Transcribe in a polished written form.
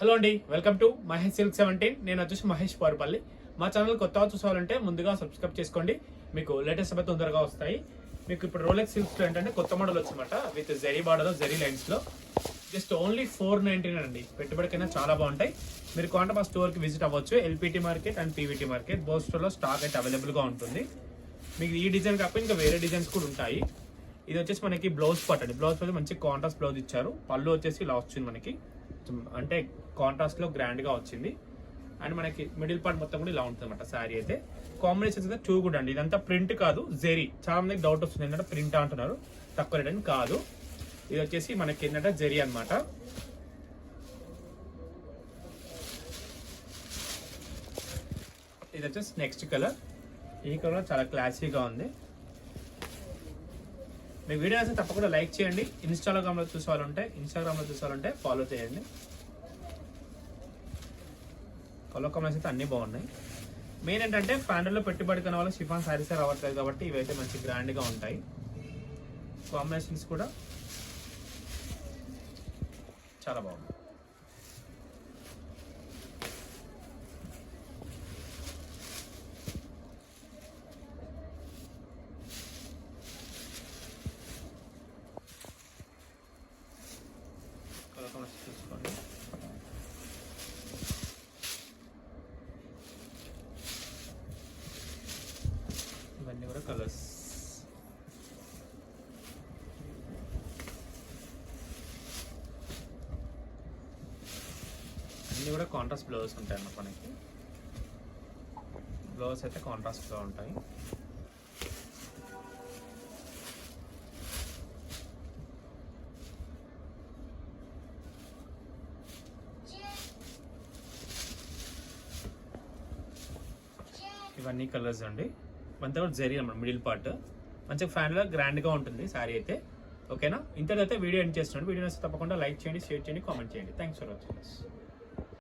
Hello అండి, welcome to Mahesh silk 17. నేను వచ్చేసి మహేష్ పారుపల్లి. మా ఛానల్ కొత్తగా చూసాలంటే ముందుగా సబ్స్క్రైబ్ చేసుకోండి. మీకు లేటెస్ట్ అప్పుడు తొందరగా వస్తాయి. మీకు ఇప్పుడు రోలెక్స్ సిల్క్స్లో ఏంటంటే కొత్త మోడల్ వచ్చిందన్నమాట. విత్ జెరీ బార్డర్, జెరీ లైన్స్లో జస్ట్ ఓన్లీ 499 అండి. పెట్టుబడికైనా చాలా బాగుంటాయి. మీరు కాంటే మా స్టోర్కి విజిట్ అవ్వచ్చు. LPT market and PVT market both స్టోర్లో స్టాక్ అయితే అవైలబుల్గా ఉంటుంది. మీకు ఈ డిజైన్ కాకపోతే ఇంకా వేరే డిజైన్స్ కూడా ఉంటాయి. ఇది వచ్చేసి మనకి బ్లౌజ్ పార్ట్ అండి. బ్లౌజ్ పార్ట్ మంచి కాంట్రాస్ట్ బ్లౌజ్ ఇచ్చారు. పళ్ళు వచ్చేసి ఇలా వచ్చింది మనకి, అంటే కాంట్రాస్ట్ లో గ్రాండ్ గా వచ్చింది. అండ్ మనకి మిడిల్ పార్ట్ మొత్తం కూడా ఇలా ఉంటుంది అనమాట. శారీ అయితే కాంబినేషన్స్ అయితే టూ గుడ్ అండి. ఇదంతా ప్రింట్ కాదు, జెరీ. చాలా మందికి డౌట్ వస్తుంది ఏంటంటే ప్రింట్ అంటున్నారు, తక్కువ రేట్ అని కాదు. ఇది వచ్చేసి మనకి ఏంటంటే జెరీ అనమాట. ఇది వచ్చేసి నెక్స్ట్ కలర్. ఈ కలర్ చాలా క్లాసీగా ఉంది. మీ వీడియో అయితే తప్పకుండా లైక్ చేయండి. ఇన్స్టాగ్రామ్లో చూసాలంటే ఫాలో చేయండి. కలర్ కాంబినేషన్ అయితే అన్నీ బాగున్నాయి. మెయిన్ ఏంటంటే ప్యాండల్లో పెట్టుబడి కన్నా వాళ్ళు షిఫాన్ శారీసే రావట్లేదు కాబట్టి ఇవైతే మంచి గ్రాండ్గా ఉంటాయి. కాంబినేషన్స్ కూడా చాలా బాగున్నాయి. చూసుకోండి. ఇవన్నీ కూడా కలర్స్. అన్నీ కూడా కాంట్రాస్ట్ బ్లౌజ్ ఉంటాయి అన్నమాట. మనకి బ్లౌజ్ అయితే కాంట్రాస్ట్గా ఉంటాయి. ఇవన్నీ కలర్స్ అండి. అంతా కూడా జరీ అన్నమాట. మిడిల్ పార్ట్ మంచిగా ఫ్యాన్లో గ్రాండ్గా ఉంటుంది శారీ అయితే. ఓకేనా? ఇంతకైతే వీడియో ఎండ్ చేస్తున్నాను. వీడియో తప్పకుండా లైక్ చేయండి, షేర్ చేయండి, కామెంట్ చేయండి. Thanks for watching.